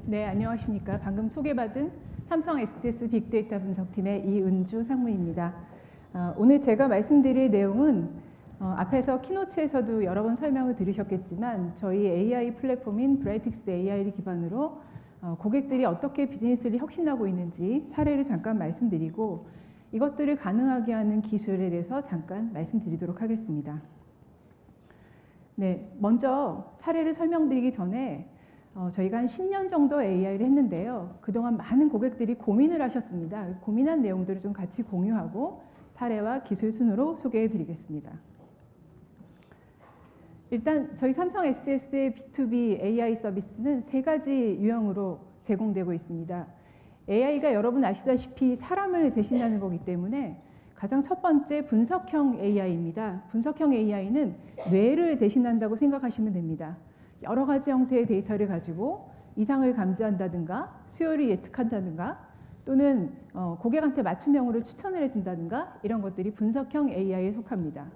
네, 안녕하십니까. 방금 소개받은 삼성 SDS 빅데이터 분석팀의 이은주 상무입니다. 오늘 제가 말씀드릴 내용은 앞에서 키노츠에서도 여러 번 설명을 들으셨겠지만 저희 AI 플랫폼인 브라이틱스 AI를 기반으로 고객들이 어떻게 비즈니스를 혁신하고 있는지 사례를 잠깐 말씀드리고 이것들을 가능하게 하는 기술에 대해서 잠깐 말씀드리도록 하겠습니다. 네, 먼저 사례를 설명드리기 전에 저희가 한 10년 정도 AI를 했는데요. 그동안 많은 고객들이 고민을 하셨습니다. 고민한 내용들을 좀 같이 공유하고 사례와 기술 순으로 소개해 드리겠습니다. 일단 저희 삼성 SDS의 B2B AI 서비스는 세 가지 유형으로 제공되고 있습니다. AI가 여러분 아시다시피 사람을 대신하는 거기 때문에 가장 첫 번째 분석형 AI입니다. 분석형 AI는 뇌를 대신한다고 생각하시면 됩니다. 여러 가지 형태의 데이터를 가지고 이상을 감지한다든가 수요를 예측한다든가 또는 고객한테 맞춤형으로 추천을 해준다든가 이런 것들이 분석형 AI에 속합니다.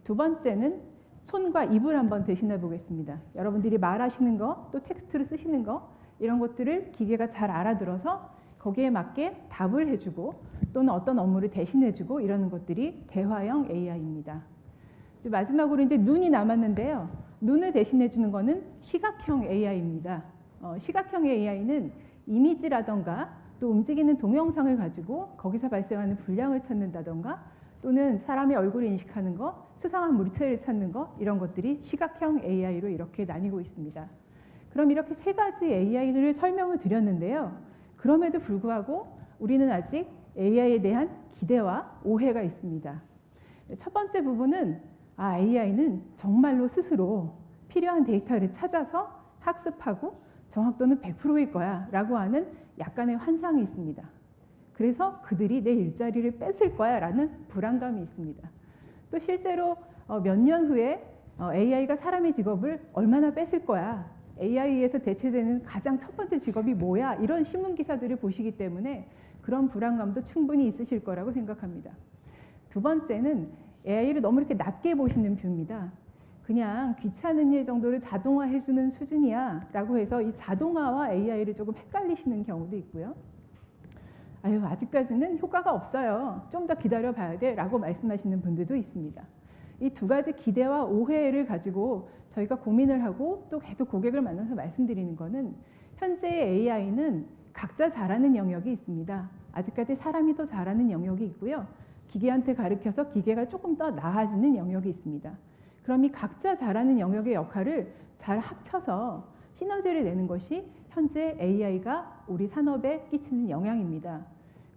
두 번째는 손과 입을 한번 대신해 보겠습니다. 여러분들이 말하시는 거, 또 텍스트를 쓰시는 거 이런 것들을 기계가 잘 알아들어서 거기에 맞게 답을 해주고 또는 어떤 업무를 대신해주고 이러는 것들이 대화형 AI입니다. 마지막으로 이제 눈이 남았는데요. 눈을 대신해주는 거는 시각형 AI입니다. 시각형 AI는 이미지라던가 또 움직이는 동영상을 가지고 거기서 발생하는 불량을 찾는다던가 또는 사람의 얼굴을 인식하는 거, 수상한 물체를 찾는 거 이런 것들이 시각형 AI로 이렇게 나뉘고 있습니다. 그럼 이렇게 세 가지 AI를 설명을 드렸는데요. 그럼에도 불구하고 우리는 아직 AI에 대한 기대와 오해가 있습니다. 첫 번째 부분은 AI는 정말로 스스로 필요한 데이터를 찾아서 학습하고 정확도는 100%일 거야 라고 하는 약간의 환상이 있습니다. 그래서 그들이 내 일자리를 뺏을 거야 라는 불안감이 있습니다. 또 실제로 몇 년 후에 AI가 사람의 직업을 얼마나 뺏을 거야, AI에서 대체되는 가장 첫 번째 직업이 뭐야, 이런 신문 기사들을 보시기 때문에 그런 불안감도 충분히 있으실 거라고 생각합니다. 두 번째는 AI를 너무 이렇게 낮게 보시는 뷰입니다. 그냥 귀찮은 일 정도를 자동화해주는 수준이야 라고 해서 이 자동화와 AI를 조금 헷갈리시는 경우도 있고요. 아직까지는 효과가 없어요. 좀 더 기다려 봐야 돼 라고 말씀하시는 분들도 있습니다. 이 두 가지 기대와 오해를 가지고 저희가 고민을 하고 또 계속 고객을 만나서 말씀드리는 거는 현재의 AI는 각자 잘하는 영역이 있습니다. 아직까지 사람이 더 잘하는 영역이 있고요. 기계한테 가르쳐서 기계가 조금 더 나아지는 영역이 있습니다. 그럼 이 각자 잘하는 영역의 역할을 잘 합쳐서 시너지를 내는 것이 현재 AI가 우리 산업에 끼치는 영향입니다.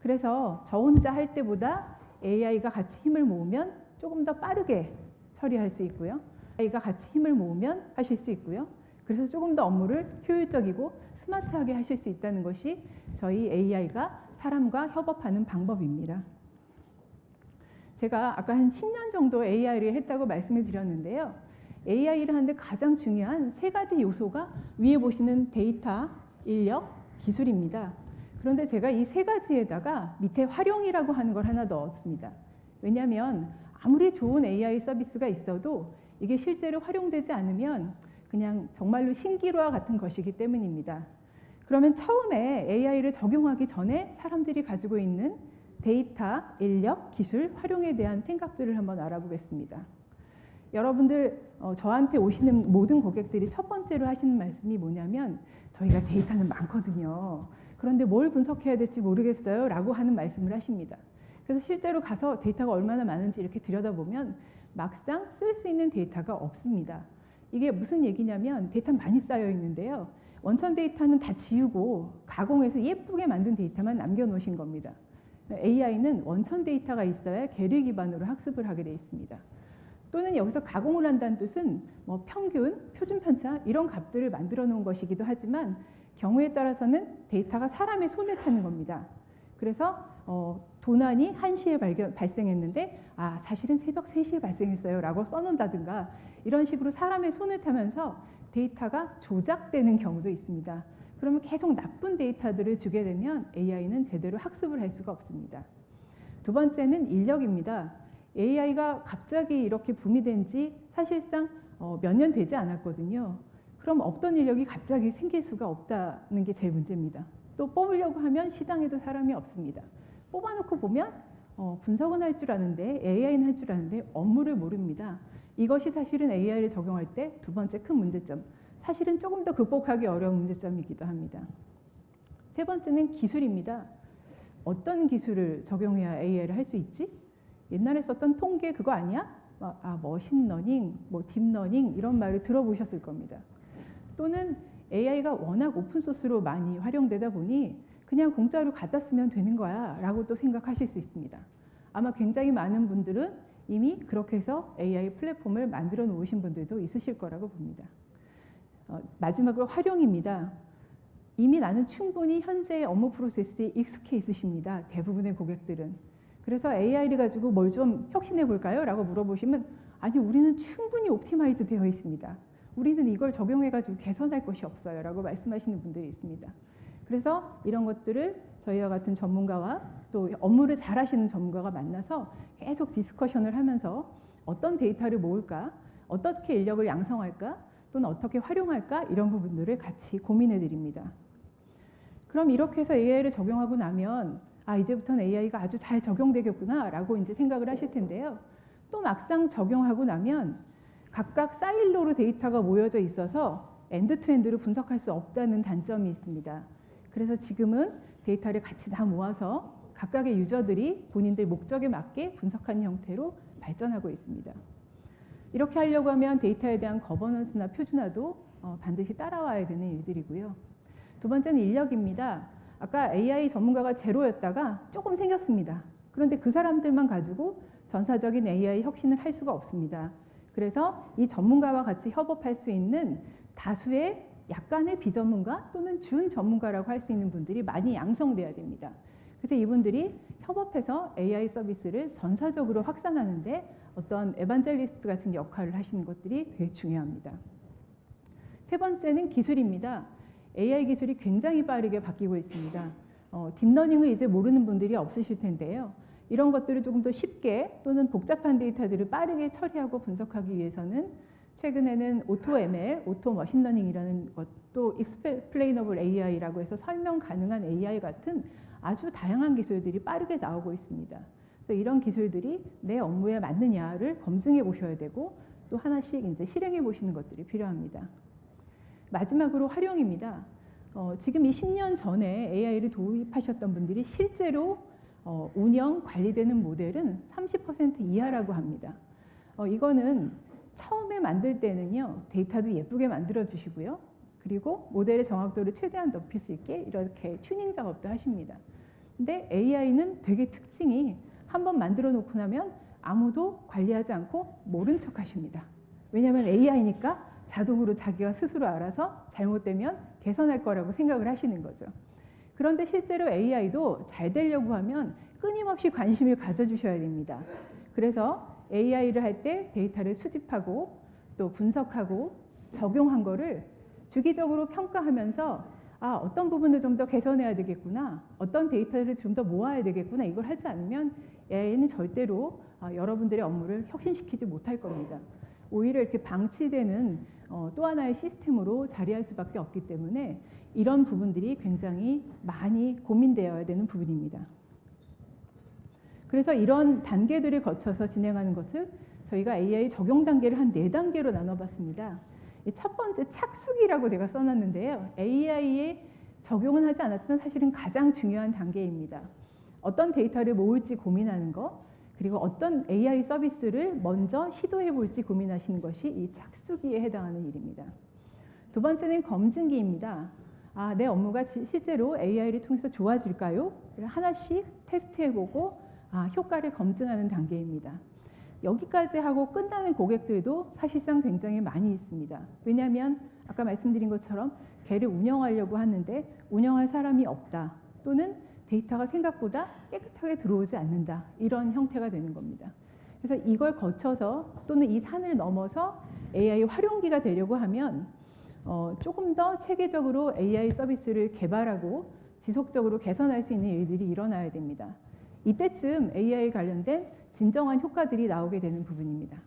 그래서 저 혼자 할 때보다 AI가 같이 힘을 모으면 조금 더 빠르게 처리할 수 있고요. AI가 같이 힘을 모으면 하실 수 있고요. 그래서 조금 더 업무를 효율적이고 스마트하게 하실 수 있다는 것이 저희 AI가 사람과 협업하는 방법입니다. 제가 아까 한 10년 정도 AI를 했다고 말씀을 드렸는데요. AI를 하는데 가장 중요한 세 가지 요소가 위에 보시는 데이터, 인력, 기술입니다. 그런데 제가 이 세 가지에다가 밑에 활용이라고 하는 걸 하나 넣었습니다. 왜냐하면 아무리 좋은 AI 서비스가 있어도 이게 실제로 활용되지 않으면 그냥 정말로 신기루와 같은 것이기 때문입니다. 그러면 처음에 AI를 적용하기 전에 사람들이 가지고 있는 데이터, 인력, 기술, 활용에 대한 생각들을 한번 알아보겠습니다. 여러분들 저한테 오시는 모든 고객들이 첫 번째로 하시는 말씀이 뭐냐면 저희가 데이터는 많거든요. 그런데 뭘 분석해야 될지 모르겠어요 라고 하는 말씀을 하십니다. 그래서 실제로 가서 데이터가 얼마나 많은지 이렇게 들여다보면 막상 쓸 수 있는 데이터가 없습니다. 이게 무슨 얘기냐면 데이터 많이 쌓여 있는데요. 원천 데이터는 다 지우고 가공해서 예쁘게 만든 데이터만 남겨놓으신 겁니다. AI는 원천 데이터가 있어야 계를 기반으로 학습을 하게 되어 있습니다. 또는 여기서 가공을 한다는 뜻은 평균, 표준 편차 이런 값들을 만들어 놓은 것이기도 하지만 경우에 따라서는 데이터가 사람의 손을 타는 겁니다. 그래서 도난이 1시에 발생했는데 사실은 새벽 3시에 발생했어요 라고 써놓는다든가 이런 식으로 사람의 손을 타면서 데이터가 조작되는 경우도 있습니다. 그러면 계속 나쁜 데이터들을 주게 되면 AI는 제대로 학습을 할 수가 없습니다. 두 번째는 인력입니다. AI가 갑자기 이렇게 붐이 된 지 사실상 몇 년 되지 않았거든요. 그럼 없던 인력이 갑자기 생길 수가 없다는 게 제일 문제입니다. 또 뽑으려고 하면 시장에도 사람이 없습니다. 뽑아놓고 보면 분석은 할 줄 아는데 AI는 할 줄 아는데 업무를 모릅니다. 이것이 사실은 AI를 적용할 때 두 번째 큰 문제점, 사실은 조금 더 극복하기 어려운 문제점이기도 합니다. 세 번째는 기술입니다. 어떤 기술을 적용해야 AI를 할 수 있지? 옛날에 썼던 통계 그거 아니야? 머신러닝, 딥러닝 이런 말을 들어보셨을 겁니다. 또는 AI가 워낙 오픈소스로 많이 활용되다 보니 그냥 공짜로 갖다 쓰면 되는 거야 라고 또 생각하실 수 있습니다. 아마 굉장히 많은 분들은 이미 그렇게 해서 AI 플랫폼을 만들어 놓으신 분들도 있으실 거라고 봅니다. 마지막으로 활용입니다. 이미 나는 충분히 현재의 업무 프로세스에 익숙해 있으십니다. 대부분의 고객들은. 그래서 AI를 가지고 뭘 좀 혁신해 볼까요? 라고 물어보시면 아니 우리는 충분히 옵티마이즈 되어 있습니다. 우리는 이걸 적용해 가지고 개선할 것이 없어요. 라고 말씀하시는 분들이 있습니다. 그래서 이런 것들을 저희와 같은 전문가와 또 업무를 잘 하시는 전문가가 만나서 계속 디스커션을 하면서 어떤 데이터를 모을까, 어떻게 인력을 양성할까, 또는 어떻게 활용할까 이런 부분들을 같이 고민해 드립니다. 그럼 이렇게 해서 AI를 적용하고 나면 이제부터는 AI가 아주 잘 적용되겠구나 라고 이제 생각을 하실 텐데요. 또 막상 적용하고 나면 각각 사일로로 데이터가 모여져 있어서 엔드투엔드로 분석할 수 없다는 단점이 있습니다. 그래서 지금은 데이터를 같이 다 모아서 각각의 유저들이 본인들 목적에 맞게 분석하는 형태로 발전하고 있습니다. 이렇게 하려고 하면 데이터에 대한 거버넌스나 표준화도 반드시 따라와야 되는 일들이고요. 두 번째는 인력입니다. 아까 AI 전문가가 제로였다가 조금 생겼습니다. 그런데 그 사람들만 가지고 전사적인 AI 혁신을 할 수가 없습니다. 그래서 이 전문가와 같이 협업할 수 있는 다수의 약간의 비전문가 또는 준 전문가라고 할 수 있는 분들이 많이 양성돼야 됩니다. 그래서 이분들이 협업해서 AI 서비스를 전사적으로 확산하는데 어떤 에반젤리스트 같은 역할을 하시는 것들이 되게 중요합니다. 세 번째는 기술입니다. AI 기술이 굉장히 빠르게 바뀌고 있습니다. 딥러닝을 이제 모르는 분들이 없으실 텐데요. 이런 것들을 조금 더 쉽게 또는 복잡한 데이터들을 빠르게 처리하고 분석하기 위해서는 최근에는 오토 ML, 오토 머신러닝이라는 것도 익스플레이너블 AI라고 해서 설명 가능한 AI 같은 아주 다양한 기술들이 빠르게 나오고 있습니다. 그래서 이런 기술들이 내 업무에 맞느냐를 검증해 보셔야 되고 또 하나씩 이제 실행해 보시는 것들이 필요합니다. 마지막으로 활용입니다. 지금 이 10년 전에 AI를 도입하셨던 분들이 실제로 운영, 관리되는 모델은 30% 이하라고 합니다. 이거는 처음에 만들 때는요, 데이터도 예쁘게 만들어 주시고요. 그리고 모델의 정확도를 최대한 높일 수 있게 이렇게 튜닝 작업도 하십니다. 근데 AI는 되게 특징이 한번 만들어 놓고 나면 아무도 관리하지 않고 모른 척 하십니다. 왜냐하면 AI니까 자동으로 자기가 스스로 알아서 잘못되면 개선할 거라고 생각을 하시는 거죠. 그런데 실제로 AI도 잘 되려고 하면 끊임없이 관심을 가져주셔야 됩니다. 그래서 AI를 할 때 데이터를 수집하고 또 분석하고 적용한 거를 주기적으로 평가하면서 어떤 부분을 좀 더 개선해야 되겠구나, 어떤 데이터를 좀 더 모아야 되겠구나, 이걸 하지 않으면 AI는 절대로 여러분들의 업무를 혁신시키지 못할 겁니다. 오히려 이렇게 방치되는 또 하나의 시스템으로 자리할 수밖에 없기 때문에 이런 부분들이 굉장히 많이 고민되어야 되는 부분입니다. 그래서 이런 단계들을 거쳐서 진행하는 것을 저희가 AI 적용 단계를 한 4단계로 나눠봤습니다. 첫 번째 착숙이라고 제가 써놨는데요. AI에 적용은 하지 않았지만 사실은 가장 중요한 단계입니다. 어떤 데이터를 모을지 고민하는 것, 그리고 어떤 AI 서비스를 먼저 시도해 볼지 고민하시는 것이 이 착수기에 해당하는 일입니다. 두 번째는 검증기입니다. 내 업무가 실제로 AI를 통해서 좋아질까요? 하나씩 테스트해보고 효과를 검증하는 단계입니다. 여기까지 하고 끝나는 고객들도 사실상 굉장히 많이 있습니다. 왜냐하면 아까 말씀드린 것처럼 걔를 운영하려고 하는데 운영할 사람이 없다. 또는 데이터가 생각보다 깨끗하게 들어오지 않는다. 이런 형태가 되는 겁니다. 그래서 이걸 거쳐서 또는 이 산을 넘어서 AI 활용기가 되려고 하면 조금 더 체계적으로 AI 서비스를 개발하고 지속적으로 개선할 수 있는 일들이 일어나야 됩니다. 이때쯤 AI 관련된 진정한 효과들이 나오게 되는 부분입니다.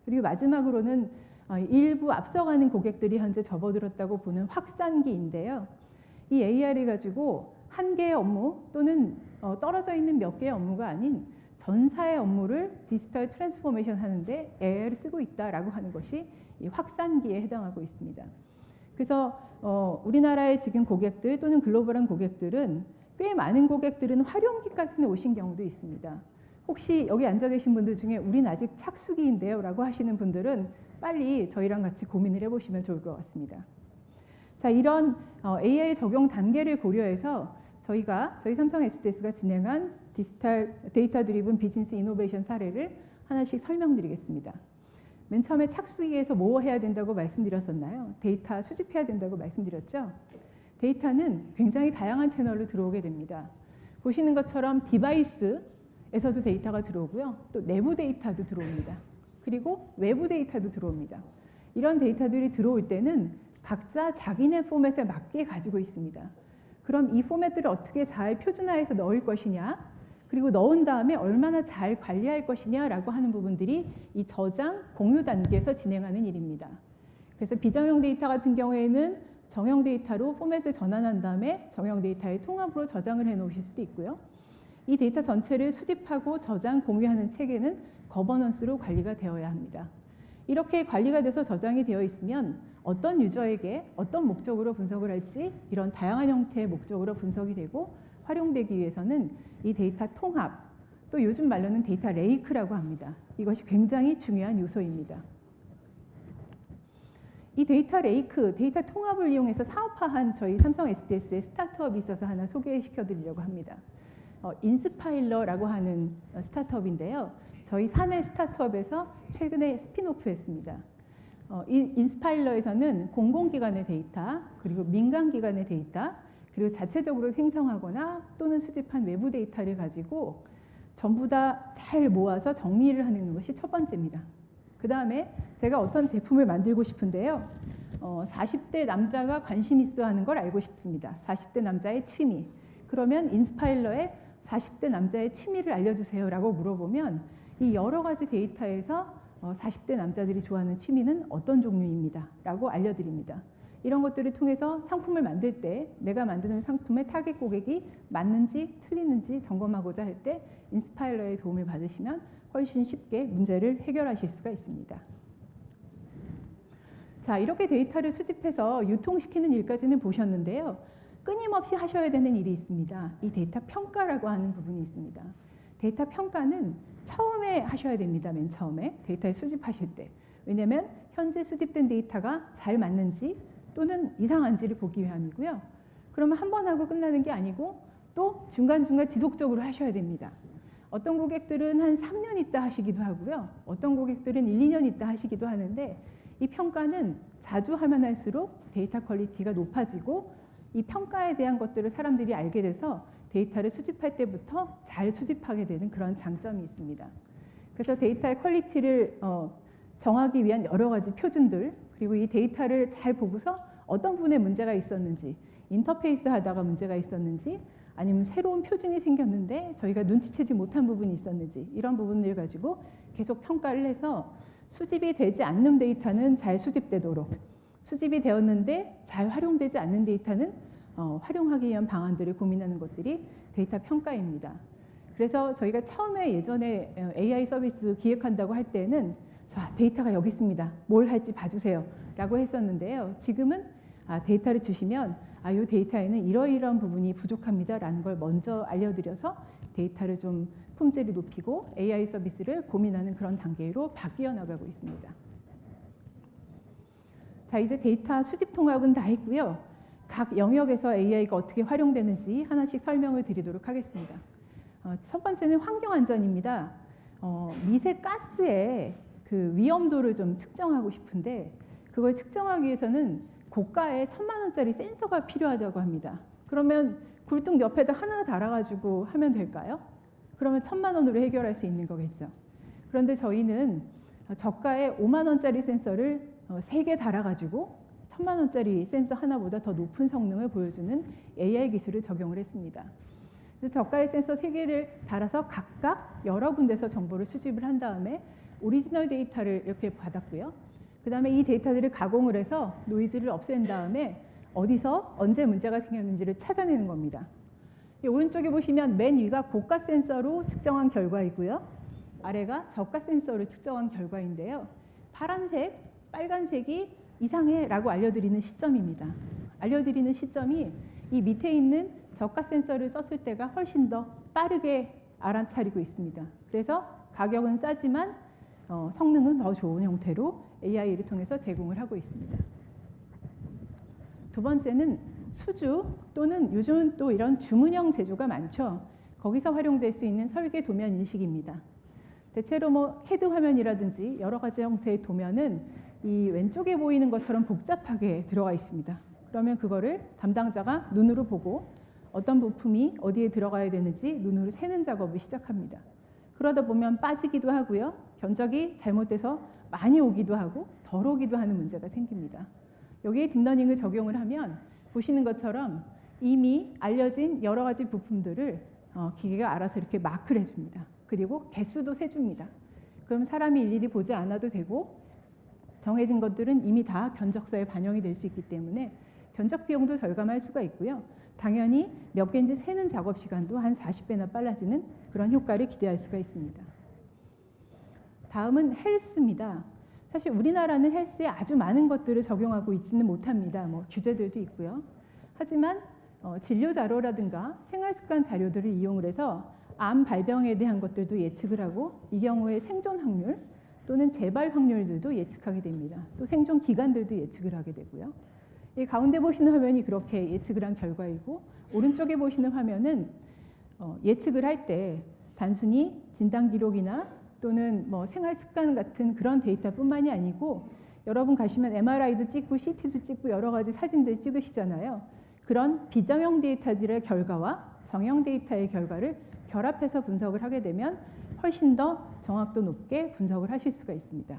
그리고 마지막으로는 일부 앞서가는 고객들이 현재 접어들었다고 보는 확산기인데요. 이 AI를 가지고 한 개의 업무 또는 떨어져 있는 몇 개의 업무가 아닌 전사의 업무를 디지털 트랜스포메이션 하는데 AI를 쓰고 있다라고 하는 것이 이 확산기에 해당하고 있습니다. 그래서 우리나라의 지금 고객들 또는 글로벌한 고객들은 꽤 많은 고객들은 활용기까지는 오신 경우도 있습니다. 혹시 여기 앉아 계신 분들 중에 우린 아직 착수기인데요 라고 하시는 분들은 빨리 저희랑 같이 고민을 해보시면 좋을 것 같습니다. 자, 이런 AI 적용 단계를 고려해서 저희 삼성 SDS가 진행한 디지털 데이터 드리븐 비즈니스 이노베이션 사례를 하나씩 설명드리겠습니다. 맨 처음에 착수기에서 뭐 해야 된다고 말씀드렸었나요? 데이터 수집해야 된다고 말씀드렸죠? 데이터는 굉장히 다양한 채널로 들어오게 됩니다. 보시는 것처럼 디바이스에서도 데이터가 들어오고요. 또 내부 데이터도 들어옵니다. 그리고 외부 데이터도 들어옵니다. 이런 데이터들이 들어올 때는 각자 자기네 포맷에 맞게 가지고 있습니다. 그럼 이 포맷들을 어떻게 잘 표준화해서 넣을 것이냐, 그리고 넣은 다음에 얼마나 잘 관리할 것이냐라고 하는 부분들이 이 저장, 공유 단계에서 진행하는 일입니다. 그래서 비정형 데이터 같은 경우에는 정형 데이터로 포맷을 전환한 다음에 정형 데이터의 통합으로 저장을 해놓으실 수도 있고요. 이 데이터 전체를 수집하고 저장, 공유하는 체계는 거버넌스로 관리가 되어야 합니다. 이렇게 관리가 돼서 저장이 되어 있으면 어떤 유저에게 어떤 목적으로 분석을 할지 이런 다양한 형태의 목적으로 분석이 되고 활용되기 위해서는 이 데이터 통합, 또 요즘 말로는 데이터 레이크라고 합니다. 이것이 굉장히 중요한 요소입니다. 이 데이터 레이크, 데이터 통합을 이용해서 사업화한 저희 삼성 SDS의 스타트업이 있어서 하나 소개시켜 드리려고 합니다. 인스파일러라고 하는 스타트업인데요. 저희 사내 스타트업에서 최근에 스핀오프했습니다. 이 인스파일러에서는 공공기관의 데이터, 그리고 민간기관의 데이터, 그리고 자체적으로 생성하거나 또는 수집한 외부 데이터를 가지고 전부 다 잘 모아서 정리를 하는 것이 첫 번째입니다. 그 다음에 제가 어떤 제품을 만들고 싶은데요. 40대 남자가 관심 있어 하는 걸 알고 싶습니다. 40대 남자의 취미. 그러면 인스파일러에 40대 남자의 취미를 알려주세요 라고 물어보면 이 여러 가지 데이터에서 40대 남자들이 좋아하는 취미는 어떤 종류입니다 라고 알려드립니다. 이런 것들을 통해서 상품을 만들 때 내가 만드는 상품의 타겟 고객이 맞는지 틀리는지 점검하고자 할 때 인스파일러의 도움을 받으시면 훨씬 쉽게 문제를 해결하실 수가 있습니다. 자, 이렇게 데이터를 수집해서 유통시키는 일까지는 보셨는데요. 끊임없이 하셔야 되는 일이 있습니다. 이 데이터 평가라고 하는 부분이 있습니다. 데이터 평가는 처음에 하셔야 됩니다. 맨 처음에 데이터를 수집하실 때. 왜냐하면 현재 수집된 데이터가 잘 맞는지 또는 이상한지를 보기 위함이고요. 그러면 한 번 하고 끝나는 게 아니고 또 중간중간 지속적으로 하셔야 됩니다. 어떤 고객들은 한 3년 있다 하시기도 하고요. 어떤 고객들은 1, 2년 있다 하시기도 하는데 이 평가는 자주 하면 할수록 데이터 퀄리티가 높아지고 이 평가에 대한 것들을 사람들이 알게 돼서 데이터를 수집할 때부터 잘 수집하게 되는 그런 장점이 있습니다. 그래서 데이터의 퀄리티를 정하기 위한 여러 가지 표준들, 그리고 이 데이터를 잘 보고서 어떤 부분에 문제가 있었는지, 인터페이스 하다가 문제가 있었는지, 아니면 새로운 표준이 생겼는데 저희가 눈치채지 못한 부분이 있었는지, 이런 부분을 가지고 계속 평가를 해서 수집이 되지 않는 데이터는 잘 수집되도록, 수집이 되었는데 잘 활용되지 않는 데이터는 활용하기 위한 방안들을 고민하는 것들이 데이터 평가입니다. 그래서 저희가 처음에 예전에 AI 서비스 기획한다고 할 때는 자, 데이터가 여기 있습니다. 뭘 할지 봐주세요 라고 했었는데요. 지금은 데이터를 주시면 이 데이터에는 이러이러한 부분이 부족합니다 라는 걸 먼저 알려드려서 데이터를 좀 품질을 높이고 AI 서비스를 고민하는 그런 단계로 바뀌어 나가고 있습니다. 자, 이제 데이터 수집 통합은 다 했고요. 각 영역에서 AI가 어떻게 활용되는지 하나씩 설명을 드리도록 하겠습니다. 첫 번째는 환경 안전입니다. 미세 가스의 그 위험도를 좀 측정하고 싶은데 그걸 측정하기 위해서는 고가의 1,000만 원짜리 센서가 필요하다고 합니다. 그러면 굴뚝 옆에다 하나 달아가지고 하면 될까요? 그러면 1,000만 원으로 해결할 수 있는 거겠죠. 그런데 저희는 저가의 5만 원짜리 센서를 3개 달아가지고 1,000만 원짜리 센서 하나보다 더 높은 성능을 보여주는 AI 기술을 적용을 했습니다. 그래서 저가의 센서 3개를 달아서 각각 여러 군데서 정보를 수집을 한 다음에 오리지널 데이터를 이렇게 받았고요. 그다음에 이 데이터들을 가공을 해서 노이즈를 없앤 다음에 어디서 언제 문제가 생겼는지를 찾아내는 겁니다. 이 오른쪽에 보시면 맨 위가 고가 센서로 측정한 결과이고요. 아래가 저가 센서로 측정한 결과인데요. 파란색, 빨간색이 이상해라고 알려드리는 시점입니다. 알려드리는 시점이 이 밑에 있는 저가 센서를 썼을 때가 훨씬 더 빠르게 알아차리고 있습니다. 그래서 가격은 싸지만 성능은 더 좋은 형태로 AI를 통해서 제공을 하고 있습니다. 두 번째는 수주 또는 요즘은 또 이런 주문형 제조가 많죠. 거기서 활용될 수 있는 설계 도면 인식입니다. 대체로 뭐 헤드 화면이라든지 여러 가지 형태의 도면은 이 왼쪽에 보이는 것처럼 복잡하게 들어가 있습니다. 그러면 그거를 담당자가 눈으로 보고 어떤 부품이 어디에 들어가야 되는지 눈으로 세는 작업을 시작합니다. 그러다 보면 빠지기도 하고요. 견적이 잘못돼서 많이 오기도 하고 덜 오기도 하는 문제가 생깁니다. 여기에 딥러닝을 적용을 하면 보시는 것처럼 이미 알려진 여러 가지 부품들을 기계가 알아서 이렇게 마크를 해줍니다. 그리고 개수도 세줍니다. 그럼 사람이 일일이 보지 않아도 되고 정해진 것들은 이미 다 견적서에 반영이 될 수 있기 때문에 견적 비용도 절감할 수가 있고요. 당연히 몇 개인지 세는 작업 시간도 한 40배나 빨라지는 그런 효과를 기대할 수가 있습니다. 다음은 헬스입니다. 사실 우리나라는 헬스에 아주 많은 것들을 적용하고 있지는 못합니다. 뭐 규제들도 있고요. 하지만 진료 자료라든가 생활습관 자료들을 이용을 해서 암 발병에 대한 것들도 예측을 하고 이 경우에 생존 확률 또는 재발 확률들도 예측하게 됩니다. 또 생존 기간들도 예측을 하게 되고요. 이 가운데 보시는 화면이 그렇게 예측을 한 결과이고 오른쪽에 보시는 화면은 예측을 할 때 단순히 진단 기록이나 또는 뭐 생활 습관 같은 그런 데이터뿐만이 아니고 여러분 가시면 MRI도 찍고 CT도 찍고 여러 가지 사진들 찍으시잖아요. 그런 비정형 데이터들의 결과와 정형 데이터의 결과를 결합해서 분석을 하게 되면 훨씬 더 정확도 높게 분석을 하실 수가 있습니다.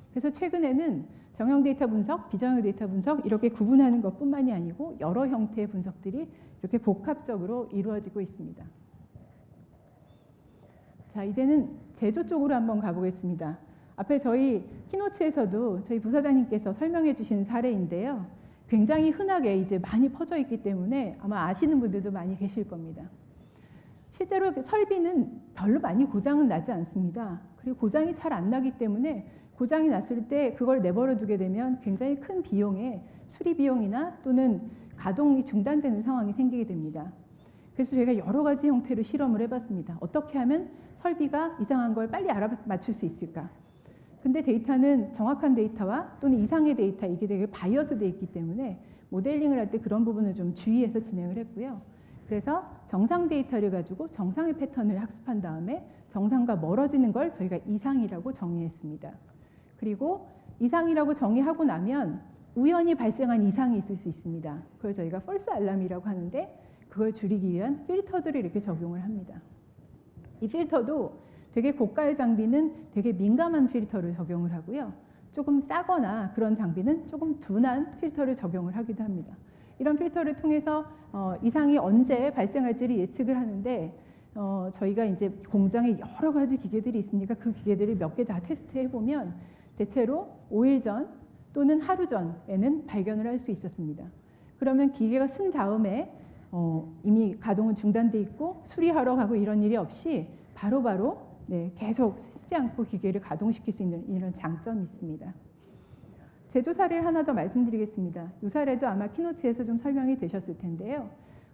그래서 최근에는 정형 데이터 분석, 비정형 데이터 분석 이렇게 구분하는 것뿐만이 아니고 여러 형태의 분석들이 이렇게 복합적으로 이루어지고 있습니다. 자, 이제는 제조 쪽으로 한번 가보겠습니다. 앞에 저희 키노츠에서도 저희 부사장님께서 설명해 주신 사례인데요. 굉장히 흔하게 이제 많이 퍼져 있기 때문에 아마 아시는 분들도 많이 계실 겁니다. 실제로 설비는 별로 많이 고장은 나지 않습니다. 그리고 고장이 잘 안 나기 때문에 고장이 났을 때 그걸 내버려 두게 되면 굉장히 큰 비용의 수리 비용이나 또는 가동이 중단되는 상황이 생기게 됩니다. 그래서 저희가 여러 가지 형태로 실험을 해봤습니다. 어떻게 하면 설비가 이상한 걸 빨리 알아맞출 수 있을까? 근데 데이터는 정확한 데이터와 또는 이상의 데이터 이게 되게 바이어스 돼 있기 때문에 모델링을 할 때 그런 부분을 좀 주의해서 진행을 했고요. 그래서 정상 데이터를 가지고 정상의 패턴을 학습한 다음에 정상과 멀어지는 걸 저희가 이상이라고 정의했습니다. 그리고 이상이라고 정의하고 나면 우연히 발생한 이상이 있을 수 있습니다. 그걸 저희가 false 알람이라고 하는데 그걸 줄이기 위한 필터들을 이렇게 적용을 합니다. 이 필터도 되게 고가의 장비는 되게 민감한 필터를 적용을 하고요. 조금 싸거나 그런 장비는 조금 둔한 필터를 적용을 하기도 합니다. 이런 필터를 통해서 이상이 언제 발생할지를 예측을 하는데 저희가 이제 공장에 여러 가지 기계들이 있으니까 그 기계들을 몇 개 다 테스트해 보면 대체로 5일 전 또는 하루 전에는 발견을 할 수 있었습니다. 그러면 기계가 쓴 다음에 이미 가동은 중단돼 있고 수리하러 가고 이런 일이 없이 바로바로 계속 쓰지 않고 기계를 가동시킬 수 있는 이런 장점이 있습니다. 제조 사례를 하나 더 말씀드리겠습니다. 이 사례도 아마 키노츠에서 좀 설명이 되셨을 텐데요.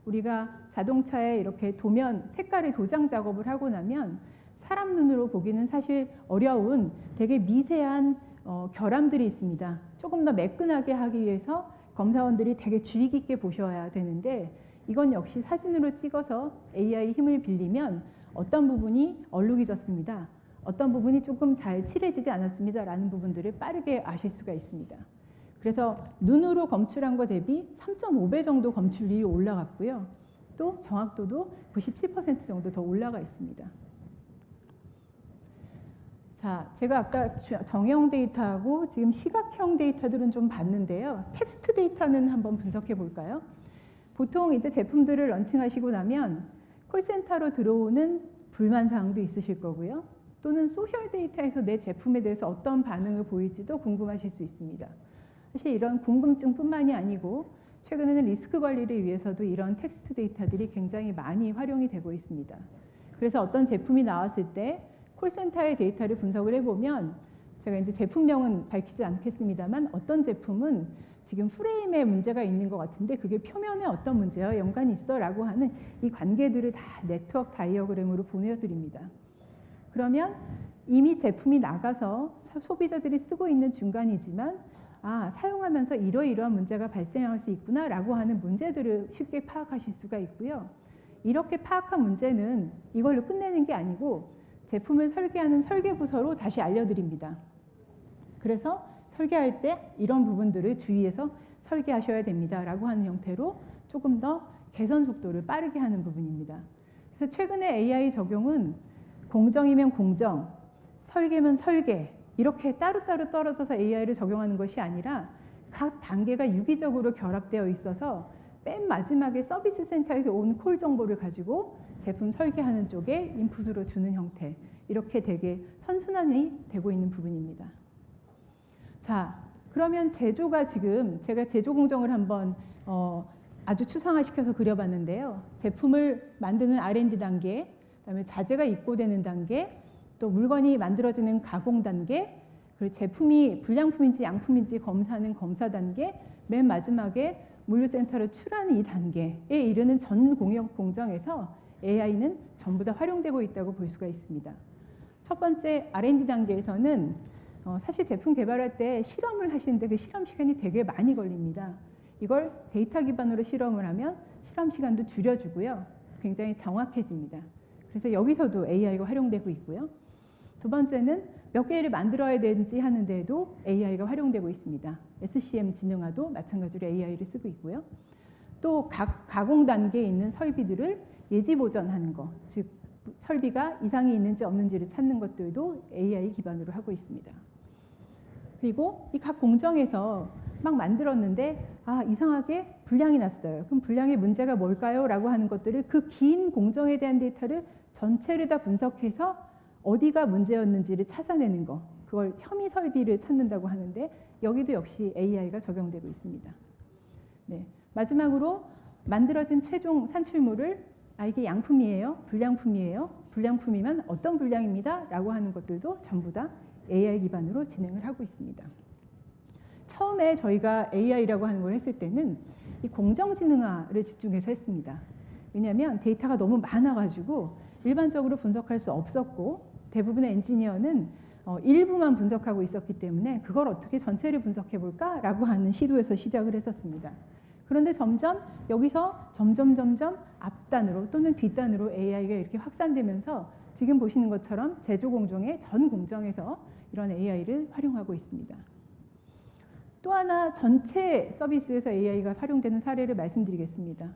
우리가 자동차에 이렇게 도면, 색깔의 도장 작업을 하고 나면 사람 눈으로 보기는 사실 어려운 되게 미세한 결함들이 있습니다. 조금 더 매끈하게 하기 위해서 검사원들이 되게 주의 깊게 보셔야 되는데 이건 역시 사진으로 찍어서 AI 힘을 빌리면 어떤 부분이 얼룩이졌습니다. 어떤 부분이 조금 잘 칠해지지 않았습니다. 라는 부분들을 빠르게 아실 수가 있습니다. 그래서 눈으로 검출한 것 대비 3.5배 정도 검출률이 올라갔고요. 또 정확도도 97% 정도 더 올라가 있습니다. 자, 제가 아까 정형 데이터하고 지금 시각형 데이터들은 좀 봤는데요. 텍스트 데이터는 한번 분석해 볼까요? 보통 이제 제품들을 런칭하시고 나면 콜센터로 들어오는 불만 사항도 있으실 거고요. 또는 소셜 데이터에서 내 제품에 대해서 어떤 반응을 보일지도 궁금하실 수 있습니다. 사실 이런 궁금증뿐만이 아니고 최근에는 리스크 관리를 위해서도 이런 텍스트 데이터들이 굉장히 많이 활용이 되고 있습니다. 그래서 어떤 제품이 나왔을 때 콜센터의 데이터를 분석을 해보면 제가 이제 제품명은 밝히지 않겠습니다만 어떤 제품은 지금 프레임에 문제가 있는 것 같은데 그게 표면에 어떤 문제와 연관이 있어 라고 하는 이 관계들을 다 네트워크 다이어그램으로 보내드립니다. 그러면 이미 제품이 나가서 소비자들이 쓰고 있는 중간이지만 사용하면서 이러이러한 문제가 발생할 수 있구나 라고 하는 문제들을 쉽게 파악하실 수가 있고요. 이렇게 파악한 문제는 이걸로 끝내는 게 아니고 제품을 설계하는 설계부서로 다시 알려드립니다. 그래서 설계할 때 이런 부분들을 주의해서 설계하셔야 됩니다 라고 하는 형태로 조금 더 개선 속도를 빠르게 하는 부분입니다. 그래서 최근에 AI 적용은 공정이면 공정, 설계면 설계 이렇게 따로따로 떨어져서 AI를 적용하는 것이 아니라 각 단계가 유기적으로 결합되어 있어서 맨 마지막에 서비스 센터에서 온 콜 정보를 가지고 제품 설계하는 쪽에 인풋으로 주는 형태 이렇게 되게 선순환이 되고 있는 부분입니다. 자, 그러면 제조가 지금 제가 제조 공정을 한번 아주 추상화시켜서 그려봤는데요. 제품을 만드는 R&D 단계, 그다음에 자재가 입고되는 단계, 또 물건이 만들어지는 가공 단계, 그리고 제품이 불량품인지 양품인지 검사하는 검사 단계, 맨 마지막에 물류센터를 출하는 이 단계에 이르는 전 공정에서 AI는 전부 다 활용되고 있다고 볼 수가 있습니다. 첫 번째 R&D 단계에서는 사실 제품 개발할 때 실험을 하시는데 그 실험 시간이 되게 많이 걸립니다. 이걸 데이터 기반으로 실험을 하면 실험 시간도 줄여주고요. 굉장히 정확해집니다. 그래서 여기서도 AI가 활용되고 있고요. 두 번째는 몇 개를 만들어야 되는지 하는 데에도 AI가 활용되고 있습니다. SCM 진흥화도 마찬가지로 AI를 쓰고 있고요. 또 각 가공 단계에 있는 설비들을 예지 보전하는 것, 즉 설비가 이상이 있는지 없는지를 찾는 것들도 AI 기반으로 하고 있습니다. 그리고 이 각 공정에서 막 만들었는데 이상하게 불량이 났어요. 그럼 불량의 문제가 뭘까요? 라고 하는 것들을 그 긴 공정에 대한 데이터를 전체를 다 분석해서 어디가 문제였는지를 찾아내는 것, 그걸 혐의 설비를 찾는다고 하는데 여기도 역시 AI가 적용되고 있습니다. 네, 마지막으로 만들어진 최종 산출물을 이게 양품이에요? 불량품이에요? 불량품이면 어떤 불량입니다? 라고 하는 것들도 전부 다 AI 기반으로 진행을 하고 있습니다. 처음에 저희가 AI라고 하는 걸 했을 때는 이 공정지능화를 집중해서 했습니다. 왜냐하면 데이터가 너무 많아가지고 일반적으로 분석할 수 없었고 대부분의 엔지니어는 일부만 분석하고 있었기 때문에 그걸 어떻게 전체를 분석해 볼까라고 하는 시도에서 시작을 했었습니다. 그런데 점점 여기서 점점 앞단으로 또는 뒷단으로 AI가 이렇게 확산되면서 지금 보시는 것처럼 제조 공정의 전 공정에서 이런 AI를 활용하고 있습니다. 또 하나 전체 서비스에서 AI가 활용되는 사례를 말씀드리겠습니다.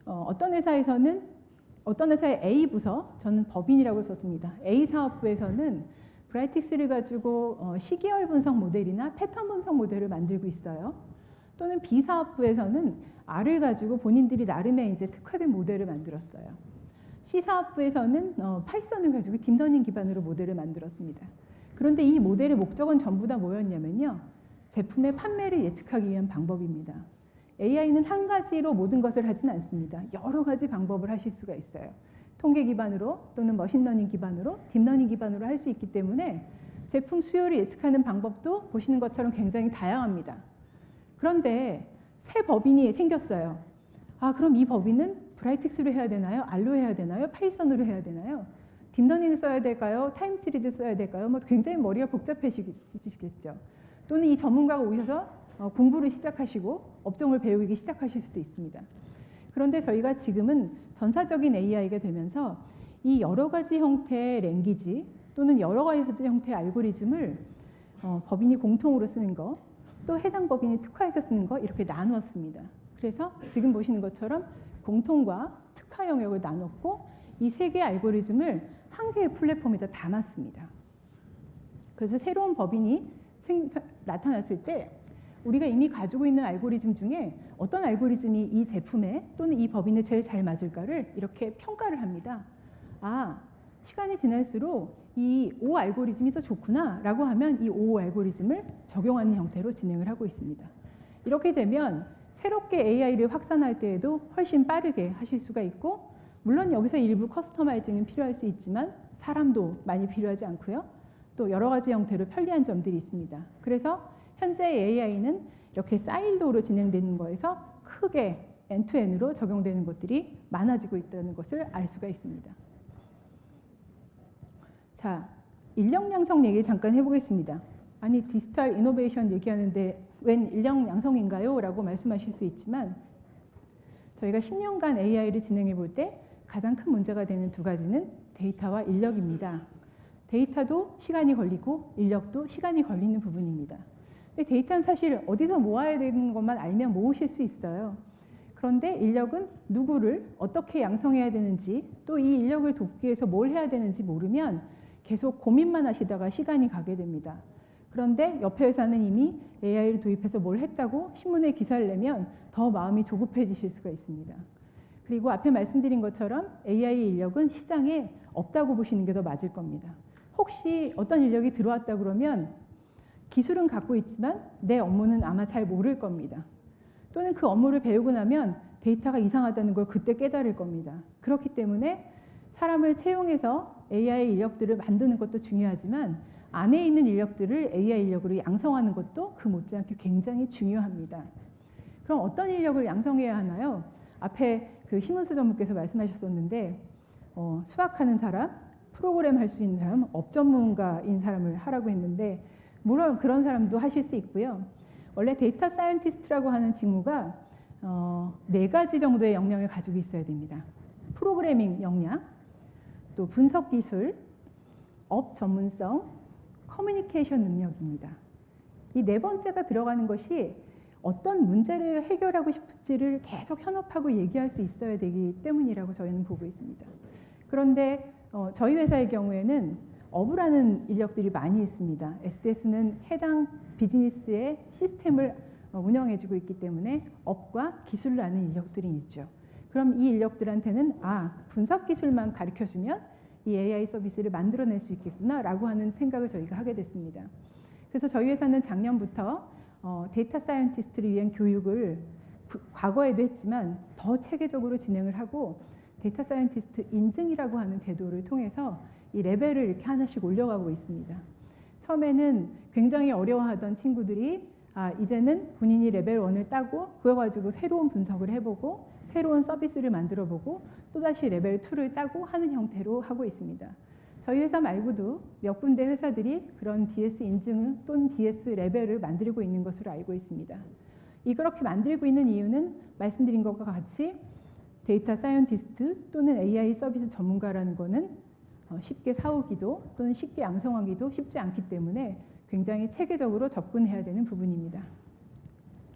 어떤 회사의 A 부서, 저는 법인이라고 썼습니다. A 사업부에서는 브라이틱스를 가지고 시계열 분석 모델이나 패턴 분석 모델을 만들고 있어요. 또는 B 사업부에서는 R을 가지고 본인들이 나름의 이제 특화된 모델을 만들었어요. C 사업부에서는 파이썬을 가지고 딥러닝 기반으로 모델을 만들었습니다. 그런데 이 모델의 목적은 전부 다 뭐였냐면요. 제품의 판매를 예측하기 위한 방법입니다. AI는 한 가지로 모든 것을 하진 않습니다. 여러 가지 방법을 하실 수가 있어요. 통계 기반으로 또는 머신러닝 기반으로, 딥러닝 기반으로 할 수 있기 때문에 제품 수요를 예측하는 방법도 보시는 것처럼 굉장히 다양합니다. 그런데 새 법인이 생겼어요. 그럼 이 법인은 브라이틱스로 해야 되나요? R로 해야 되나요? 파이썬으로 해야 되나요? 딥러닝을 써야 될까요? 타임 시리즈 써야 될까요? 굉장히 머리가 복잡해지시겠죠. 또는 이 전문가가 오셔서 공부를 시작하시고 업종을 배우기 시작하실 수도 있습니다. 그런데 저희가 지금은 전사적인 AI가 되면서 이 여러 가지 형태의 랭귀지 또는 여러 가지 형태의 알고리즘을 법인이 공통으로 쓰는 거, 또 해당 법인이 특화해서 쓰는 거 이렇게 나누었습니다. 그래서 지금 보시는 것처럼 공통과 특화 영역을 나눴고 이 세 개의 알고리즘을 한 개의 플랫폼에다 담았습니다. 그래서 새로운 법인이 나타났을 때 우리가 이미 가지고 있는 알고리즘 중에 어떤 알고리즘이 이 제품에 또는 이 법인에 제일 잘 맞을까를 이렇게 평가를 합니다. 시간이 지날수록 이 O 알고리즘이 더 좋구나 라고 하면 이 O 알고리즘을 적용하는 형태로 진행을 하고 있습니다. 이렇게 되면 새롭게 AI를 확산할 때에도 훨씬 빠르게 하실 수가 있고, 물론 여기서 일부 커스터마이징은 필요할 수 있지만 사람도 많이 필요하지 않고요. 또 여러 가지 형태로 편리한 점들이 있습니다. 그래서 현재 AI는 이렇게 사일로로 진행되는 거에서 크게 엔투엔으로 적용되는 것들이 많아지고 있다는 것을 알 수가 있습니다. 자, 인력 양성 얘기 잠깐 해보겠습니다. 아니, 디지털 이노베이션 얘기하는데 웬 인력 양성인가요? 라고 말씀하실 수 있지만, 저희가 10년간 AI를 진행해 볼 때 가장 큰 문제가 되는 두 가지는 데이터와 인력입니다. 데이터도 시간이 걸리고 인력도 시간이 걸리는 부분입니다. 근데 데이터는 사실 어디서 모아야 되는 것만 알면 모으실 수 있어요. 그런데 인력은 누구를 어떻게 양성해야 되는지, 또 이 인력을 돕기 위해서 뭘 해야 되는지 모르면 계속 고민만 하시다가 시간이 가게 됩니다. 그런데 옆에 회사는 이미 AI를 도입해서 뭘 했다고 신문에 기사를 내면 더 마음이 조급해지실 수가 있습니다. 그리고 앞에 말씀드린 것처럼 AI 인력은 시장에 없다고 보시는 게 더 맞을 겁니다. 혹시 어떤 인력이 들어왔다 그러면 기술은 갖고 있지만 내 업무는 아마 잘 모를 겁니다. 또는 그 업무를 배우고 나면 데이터가 이상하다는 걸 그때 깨달을 겁니다. 그렇기 때문에 사람을 채용해서 AI 인력들을 만드는 것도 중요하지만 안에 있는 인력들을 AI 인력으로 양성하는 것도 그 못지않게 굉장히 중요합니다. 그럼 어떤 인력을 양성해야 하나요? 앞에 그 심은수 전문께서 말씀하셨었는데 수학하는 사람, 프로그램 할 수 있는 사람, 업 전문가인 사람을 하라고 했는데 물론 그런 사람도 하실 수 있고요. 원래 데이터 사이언티스트라고 하는 직무가 4가지 정도의 역량을 가지고 있어야 됩니다. 프로그래밍 역량, 또 분석 기술, 업 전문성, 커뮤니케이션 능력입니다. 이 4번째가 들어가는 것이 어떤 문제를 해결하고 싶은지를 계속 현업하고 얘기할 수 있어야 되기 때문이라고 저희는 보고 있습니다. 그런데 저희 회사의 경우에는 업을 하는 인력들이 많이 있습니다. SDS는 해당 비즈니스의 시스템을 운영해주고 있기 때문에 업과 기술을 아는 인력들이 있죠. 그럼 이 인력들한테는 분석 기술만 가르쳐주면 이 AI 서비스를 만들어낼 수 있겠구나라고 하는 생각을 저희가 하게 됐습니다. 그래서 저희 회사는 작년부터 데이터 사이언티스트를 위한 교육을 과거에도 했지만 더 체계적으로 진행을 하고 데이터 사이언티스트 인증이라고 하는 제도를 통해서 이 레벨을 이렇게 하나씩 올려가고 있습니다. 처음에는 굉장히 어려워하던 친구들이 이제는 본인이 레벨 1을 따고 그거 가지고 새로운 분석을 해보고 새로운 서비스를 만들어보고 또다시 레벨 2를 따고 하는 형태로 하고 있습니다. 저희 회사 말고도 몇 군데 회사들이 그런 DS 인증 또는 DS 레벨을 만들고 있는 것으로 알고 있습니다. 이렇게 만들고 있는 이유는 말씀드린 것과 같이 데이터 사이언티스트 또는 AI 서비스 전문가라는 거는 쉽게 사오기도 또는 쉽게 양성하기도 쉽지 않기 때문에 굉장히 체계적으로 접근해야 되는 부분입니다.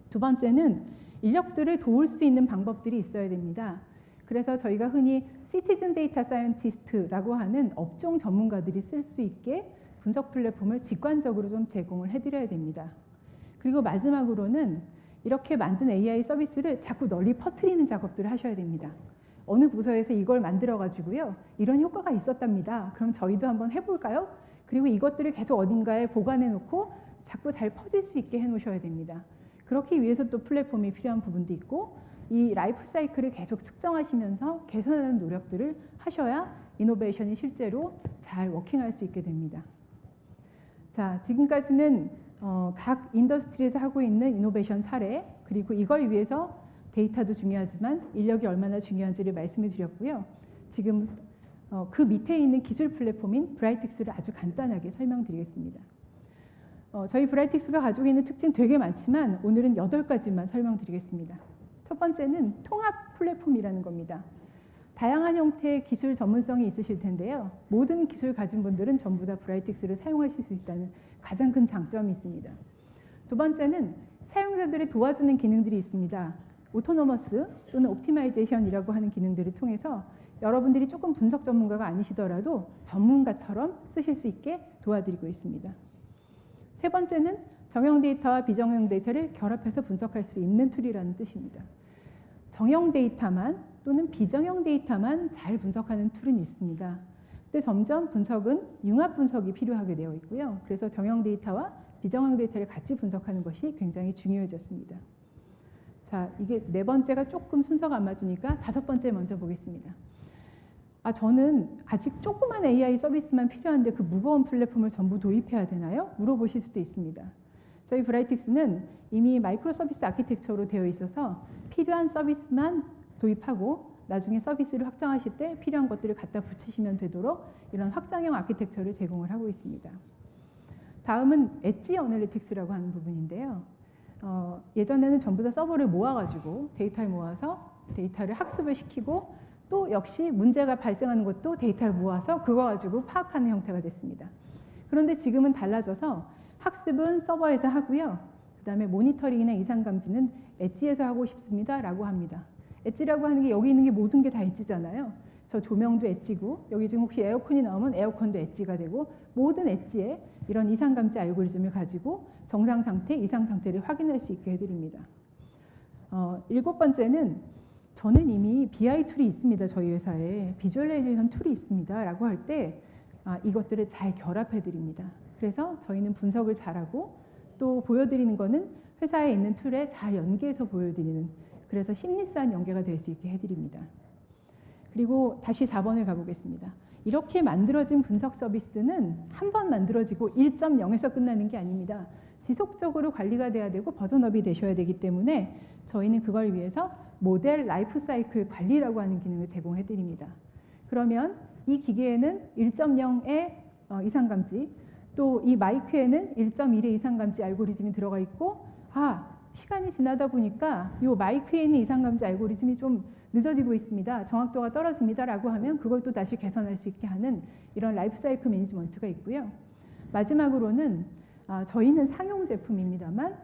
두 번째는 인력들을 도울 수 있는 방법들이 있어야 됩니다. 그래서 저희가 흔히 시티즌 데이터 사이언티스트라고 하는 업종 전문가들이 쓸 수 있게 분석 플랫폼을 직관적으로 좀 제공을 해드려야 됩니다. 그리고 마지막으로는 이렇게 만든 AI 서비스를 자꾸 널리 퍼뜨리는 작업들을 하셔야 됩니다. 어느 부서에서 이걸 만들어가지고요, 이런 효과가 있었답니다. 그럼 저희도 한번 해볼까요? 그리고 이것들을 계속 어딘가에 보관해 놓고 자꾸 잘 퍼질 수 있게 해 놓으셔야 됩니다. 그렇기 위해서 또 플랫폼이 필요한 부분도 있고 이 라이프 사이클을 계속 측정하시면서 개선하는 노력들을 하셔야 이노베이션이 실제로 잘 워킹할 수 있게 됩니다. 자, 지금까지는 각 인더스트리에서 하고 있는 이노베이션 사례, 그리고 이걸 위해서 데이터도 중요하지만 인력이 얼마나 중요한지를 말씀해 드렸고요. 지금 그 밑에 있는 기술 플랫폼인 브라이틱스를 아주 간단하게 설명드리겠습니다. 저희 브라이틱스가 가지고 있는 특징 되게 많지만 오늘은 8가지만 설명드리겠습니다. 첫 번째는 통합 플랫폼이라는 겁니다. 다양한 형태의 기술 전문성이 있으실 텐데요. 모든 기술 가진 분들은 전부 다 브라이틱스를 사용하실 수 있다는 가장 큰 장점이 있습니다. 두 번째는 사용자들이 도와주는 기능들이 있습니다. 오토노머스 또는 옵티마이제이션이라고 하는 기능들을 통해서 여러분들이 조금 분석 전문가가 아니시더라도 전문가처럼 쓰실 수 있게 도와드리고 있습니다. 세 번째는 정형 데이터와 비정형 데이터를 결합해서 분석할 수 있는 툴이라는 뜻입니다. 정형 데이터만 또는 비정형 데이터만 잘 분석하는 툴은 있습니다. 근데 점점 분석은 융합 분석이 필요하게 되어 있고요. 그래서 정형 데이터와 비정형 데이터를 같이 분석하는 것이 굉장히 중요해졌습니다. 자, 이게 네 번째가 조금 순서가 안 맞으니까 다섯 번째 먼저 보겠습니다. 저는 아직 조그만 AI 서비스만 필요한데 그 무거운 플랫폼을 전부 도입해야 되나요? 물어보실 수도 있습니다. 저희 브라이틱스는 이미 마이크로 서비스 아키텍처로 되어 있어서 필요한 서비스만 도입하고 나중에 서비스를 확장하실 때 필요한 것들을 갖다 붙이시면 되도록 이런 확장형 아키텍처를 제공을 하고 있습니다. 다음은 엣지 어널리틱스라고 하는 부분인데요. 예전에는 전부 다 서버를 모아가지고 데이터를 모아서 데이터를 학습을 시키고 또 역시 문제가 발생하는 것도 데이터를 모아서 그거 가지고 파악하는 형태가 됐습니다. 그런데 지금은 달라져서 학습은 서버에서 하고요. 그 다음에 모니터링이나 이상 감지는 엣지에서 하고 싶습니다 라고 합니다. 엣지라고 하는 게 여기 있는 게 모든 게 다 엣지잖아요. 저 조명도 엣지고 여기 지금 혹시 에어컨이 나오면 에어컨도 엣지가 되고 모든 엣지에 이런 이상 감지 알고리즘을 가지고 정상 상태, 이상 상태를 확인할 수 있게 해드립니다. 일곱 번째는 저는 이미 BI 툴이 있습니다. 저희 회사에 비주얼라이제이션 툴이 있습니다 라고 할 때 이것들을 잘 결합해 드립니다. 그래서 저희는 분석을 잘하고 또 보여드리는 거는 회사에 있는 툴에 잘 연계해서 보여드리는, 그래서 심리스한 연계가 될 수 있게 해드립니다. 그리고 다시 4번을 가보겠습니다. 이렇게 만들어진 분석 서비스는 한 번 만들어지고 1.0에서 끝나는 게 아닙니다. 지속적으로 관리가 돼야 되고 버전업이 되셔야 되기 때문에 저희는 그걸 위해서 모델 라이프 사이클 관리라고 하는 기능을 제공해 드립니다. 그러면 이 기계에는 1.0의 이상 감지, 또 이 마이크에는 1.1의 이상 감지 알고리즘이 들어가 있고, 시간이 지나다 보니까 이 마이크에 있는 이상 감지 알고리즘이 좀 늦어지고 있습니다. 정확도가 떨어집니다 라고 하면 그걸 또 다시 개선할 수 있게 하는 이런 라이프 사이클 매니지먼트가 있고요. 마지막으로는 저희는 상용 제품입니다만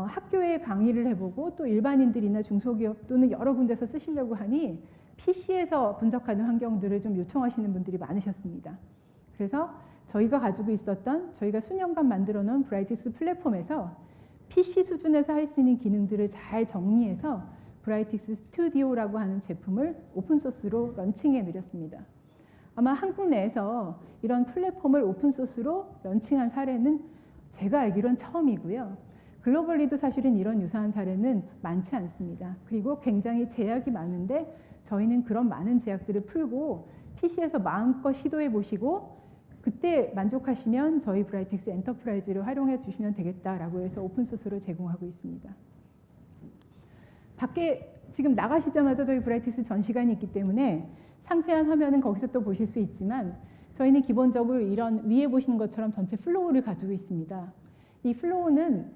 학교에 강의를 해보고 또 일반인들이나 중소기업 또는 여러 군데서 쓰시려고 하니 PC에서 분석하는 환경들을 좀 요청하시는 분들이 많으셨습니다. 그래서 저희가 가지고 있었던, 저희가 수년간 만들어 놓은 브라이틱스 플랫폼에서 PC 수준에서 할 수 있는 기능들을 잘 정리해서 브라이틱스 스튜디오라고 하는 제품을 오픈소스로 런칭해 드렸습니다. 아마 한국 내에서 이런 플랫폼을 오픈소스로 런칭한 사례는 제가 알기로는 처음이고요. 글로벌리도 사실은 이런 유사한 사례는 많지 않습니다. 그리고 굉장히 제약이 많은데 저희는 그런 많은 제약들을 풀고 PC에서 마음껏 시도해 보시고 그때 만족하시면 저희 브라이틱스 엔터프라이즈를 활용해 주시면 되겠다라고 해서 오픈소스로 제공하고 있습니다. 밖에 지금 나가시자마자 저희 브라이틱스 전시관이 있기 때문에 상세한 화면은 거기서 또 보실 수 있지만 저희는 기본적으로 이런 위에 보시는 것처럼 전체 플로우를 가지고 있습니다. 이 플로우는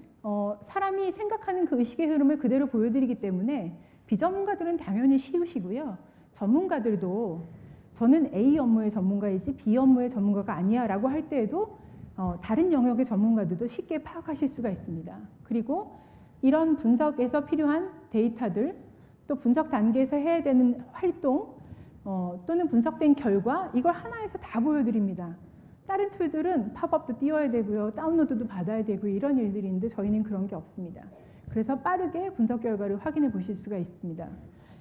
사람이 생각하는 그 의식의 흐름을 그대로 보여드리기 때문에 비전문가들은 당연히 쉬우시고요. 전문가들도 저는 A 업무의 전문가이지 B 업무의 전문가가 아니야 라고 할 때에도 다른 영역의 전문가들도 쉽게 파악하실 수가 있습니다. 그리고 이런 분석에서 필요한 데이터들, 또 분석 단계에서 해야 되는 활동, 또는 분석된 결과, 이걸 하나에서 다 보여드립니다. 다른 툴들은 팝업도 띄워야 되고요, 다운로드도 받아야 되고 이런 일들이 있는데 저희는 그런 게 없습니다. 그래서 빠르게 분석 결과를 확인해 보실 수가 있습니다.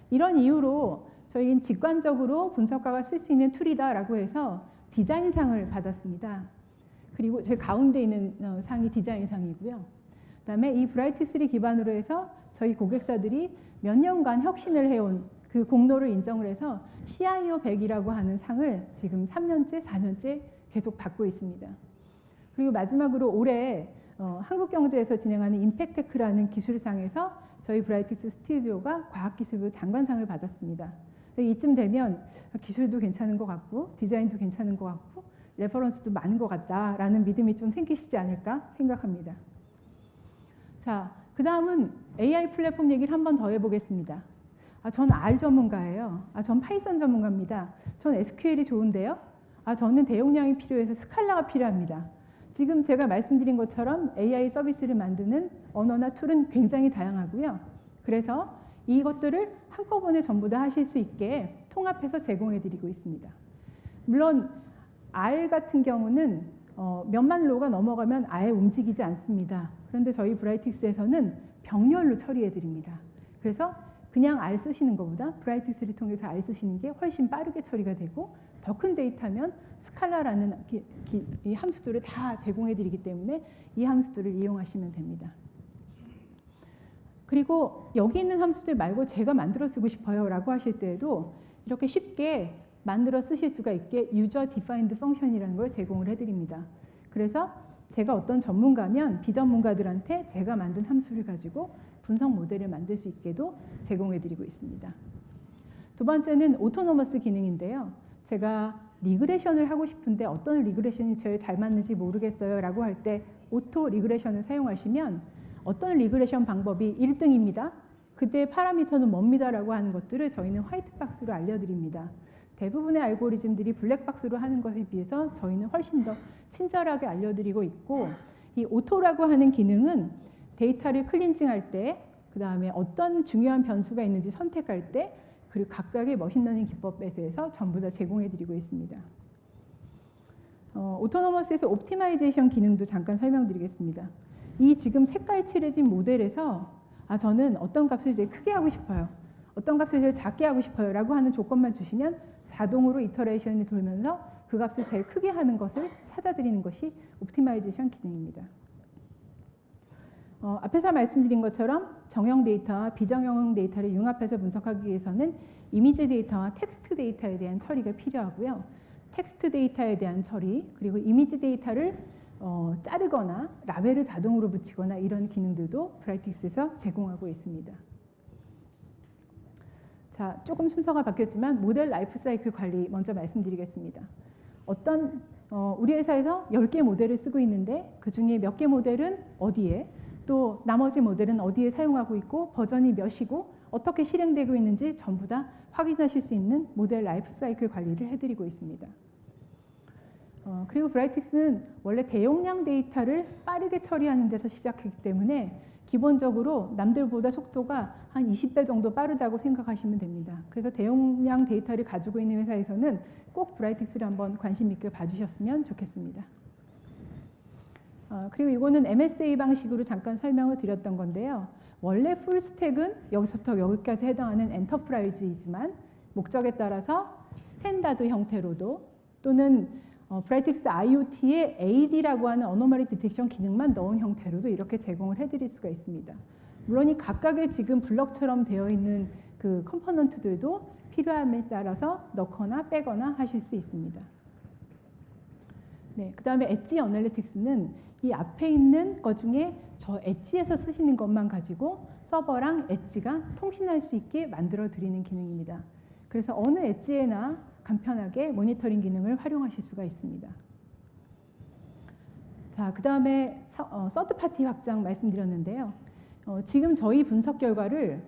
이런 이유로 저희는 직관적으로 분석가가 쓸 수 있는 툴이다라고 해서 디자인상을 받았습니다. 그리고 제 가운데 있는 상이 디자인상이고요. 그다음에 이 브라이틱스를 기반으로 해서 저희 고객사들이 몇 년간 혁신을 해온 그 공로를 인정을 해서 CIO 100이라고 하는 상을 지금 3년째, 4년째 계속 받고 있습니다. 그리고 마지막으로 올해 한국경제에서 진행하는 임팩테크라는 기술상에서 저희 브라이틱스 스튜디오가 과학기술부 장관상을 받았습니다. 이쯤 되면 기술도 괜찮은 것 같고 디자인도 괜찮은 것 같고 레퍼런스도 많은 것 같다라는 믿음이 좀 생기시지 않을까 생각합니다. 자, 그 다음은 AI 플랫폼 얘기를 한 번 더 해보겠습니다. 전 R 전문가예요. 전 파이썬 전문가입니다. 전 SQL이 좋은데요. 저는 대용량이 필요해서 스칼라가 필요합니다. 지금 제가 말씀드린 것처럼 AI 서비스를 만드는 언어나 툴은 굉장히 다양하고요. 그래서 이것들을 한꺼번에 전부 다 하실 수 있게 통합해서 제공해드리고 있습니다. 물론 R 같은 경우는 몇만 로가 넘어가면 아예 움직이지 않습니다. 그런데 저희 브라이틱스에서는 병렬로 처리해드립니다. 그래서 그냥 R 쓰시는 것보다 브라이트스를 통해서 R 쓰시는 게 훨씬 빠르게 처리가 되고 더 큰 데이터면 스칼라라는 이 함수들을 다 제공해 드리기 때문에 이 함수들을 이용하시면 됩니다. 그리고 여기 있는 함수들 말고 제가 만들어 쓰고 싶어요 라고 하실 때에도 이렇게 쉽게 만들어 쓰실 수가 있게 User Defined Function이라는 걸 제공을 해드립니다. 그래서 제가 어떤 전문가면 비전문가들한테 제가 만든 함수를 가지고 분석 모델을 만들 수 있게도 제공해드리고 있습니다. 두 번째는 오토노머스 기능인데요. 제가 리그레션을 하고 싶은데 어떤 리그레션이 제일 잘 맞는지 모르겠어요 라고 할 때 오토 리그레션을 사용하시면 어떤 리그레션 방법이 1등입니다. 그때 파라미터는 뭡니다 라고 하는 것들을 저희는 화이트박스로 알려드립니다. 대부분의 알고리즘들이 블랙박스로 하는 것에 비해서 저희는 훨씬 더 친절하게 알려드리고 있고 이 오토라고 하는 기능은 데이터를 클린징할 때 그 다음에 어떤 중요한 변수가 있는지 선택할 때 그리고 각각의 머신러닝 기법에 대해서 전부 다 제공해드리고 있습니다. 오토노머스에서 옵티마이제이션 기능도 잠깐 설명드리겠습니다. 이 지금 색깔 칠해진 모델에서 저는 어떤 값을 제일 크게 하고 싶어요. 어떤 값을 제일 작게 하고 싶어요 라고 하는 조건만 주시면 자동으로 이터레이션이 돌면서 그 값을 제일 크게 하는 것을 찾아드리는 것이 옵티마이제이션 기능입니다. 앞에서 말씀드린 것처럼 정형 데이터와 비정형 데이터를 융합해서 분석하기 위해서는 이미지 데이터와 텍스트 데이터에 대한 처리가 필요하고요. 텍스트 데이터에 대한 처리 그리고 이미지 데이터를 자르거나 라벨을 자동으로 붙이거나 이런 기능들도 브라이틱스에서 제공하고 있습니다. 자, 조금 순서가 바뀌었지만 모델 라이프 사이클 관리 먼저 말씀드리겠습니다. 우리 회사에서 10개 모델을 쓰고 있는데 그중에 몇 개 모델은 어디에 또 나머지 모델은 어디에 사용하고 있고 버전이 몇이고 어떻게 실행되고 있는지 전부 다 확인하실 수 있는 모델 라이프 사이클 관리를 해드리고 있습니다. 그리고 브라이틱스는 원래 대용량 데이터를 빠르게 처리하는 데서 시작했기 때문에 기본적으로 남들보다 속도가 한 20배 정도 빠르다고 생각하시면 됩니다. 그래서 대용량 데이터를 가지고 있는 회사에서는 꼭 브라이틱스를 한번 관심 있게 봐주셨으면 좋겠습니다. 그리고 이거는 MSA 방식으로 잠깐 설명을 드렸던 건데요. 원래 풀스택은 여기서부터 여기까지 해당하는 엔터프라이즈이지만 목적에 따라서 스탠다드 형태로도 또는 브라이틱스 IoT에 AD라고 하는 어노머리 디텍션 기능만 넣은 형태로도 이렇게 제공을 해드릴 수가 있습니다. 물론 이 각각의 지금 블럭처럼 되어 있는 그 컴포넌트들도 필요함에 따라서 넣거나 빼거나 하실 수 있습니다. 네, 그 다음에 엣지 어널리틱스는 이 앞에 있는 것 중에 저 엣지에서 쓰시는 것만 가지고 서버랑 엣지가 통신할 수 있게 만들어 드리는 기능입니다. 그래서 어느 엣지에나 간편하게 모니터링 기능을 활용하실 수가 있습니다. 자, 그 다음에 서드 파티 확장 말씀드렸는데요. 지금 저희 분석 결과를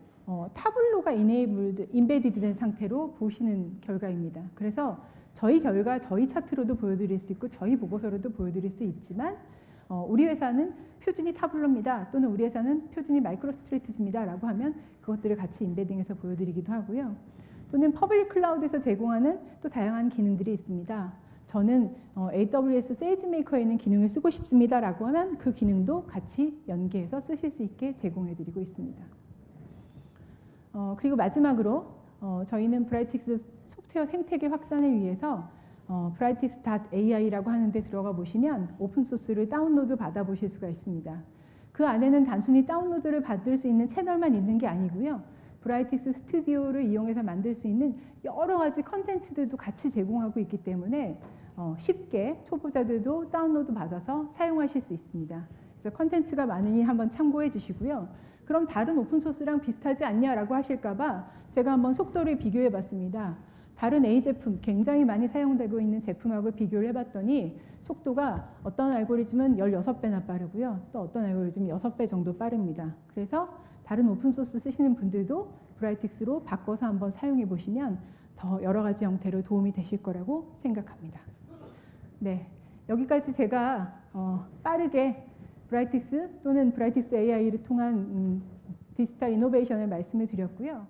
타블로가 인베디드 된 상태로 보시는 결과입니다. 그래서 저희 결과 저희 차트로도 보여드릴 수 있고 저희 보고서로도 보여드릴 수 있지만 우리 회사는 표준이 타블로입니다. 또는 우리 회사는 표준이 마이크로스트레이트입니다. 라고 하면 그것들을 같이 인베딩해서 보여드리기도 하고요. 또는 퍼블릭 클라우드에서 제공하는 또 다양한 기능들이 있습니다. 저는 AWS 세이지메이커에 있는 기능을 쓰고 싶습니다. 라고 하면 그 기능도 같이 연계해서 쓰실 수 있게 제공해드리고 있습니다. 그리고 마지막으로 저희는 브라이틱스 소프트웨어 생태계 확산을 위해서 brightix.ai라고 하는 데 들어가 보시면 오픈소스를 다운로드 받아보실 수가 있습니다. 그 안에는 단순히 다운로드를 받을 수 있는 채널만 있는 게 아니고요. 브라이틱스 스튜디오를 이용해서 만들 수 있는 여러 가지 컨텐츠들도 같이 제공하고 있기 때문에 쉽게 초보자들도 다운로드 받아서 사용하실 수 있습니다. 그래서 컨텐츠가 많으니 한번 참고해 주시고요. 그럼 다른 오픈소스랑 비슷하지 않냐라고 하실까 봐 제가 한번 속도를 비교해 봤습니다. 다른 A 제품, 굉장히 많이 사용되고 있는 제품하고 비교를 해봤더니 속도가 어떤 알고리즘은 16배나 빠르고요. 또 어떤 알고리즘은 6배 정도 빠릅니다. 그래서 다른 오픈소스 쓰시는 분들도 브라이틱스로 바꿔서 한번 사용해 보시면 더 여러 가지 형태로 도움이 되실 거라고 생각합니다. 네, 여기까지 제가 빠르게 브라이틱스 또는 브라이틱스 AI를 통한 디지털 이노베이션을 말씀을 드렸고요.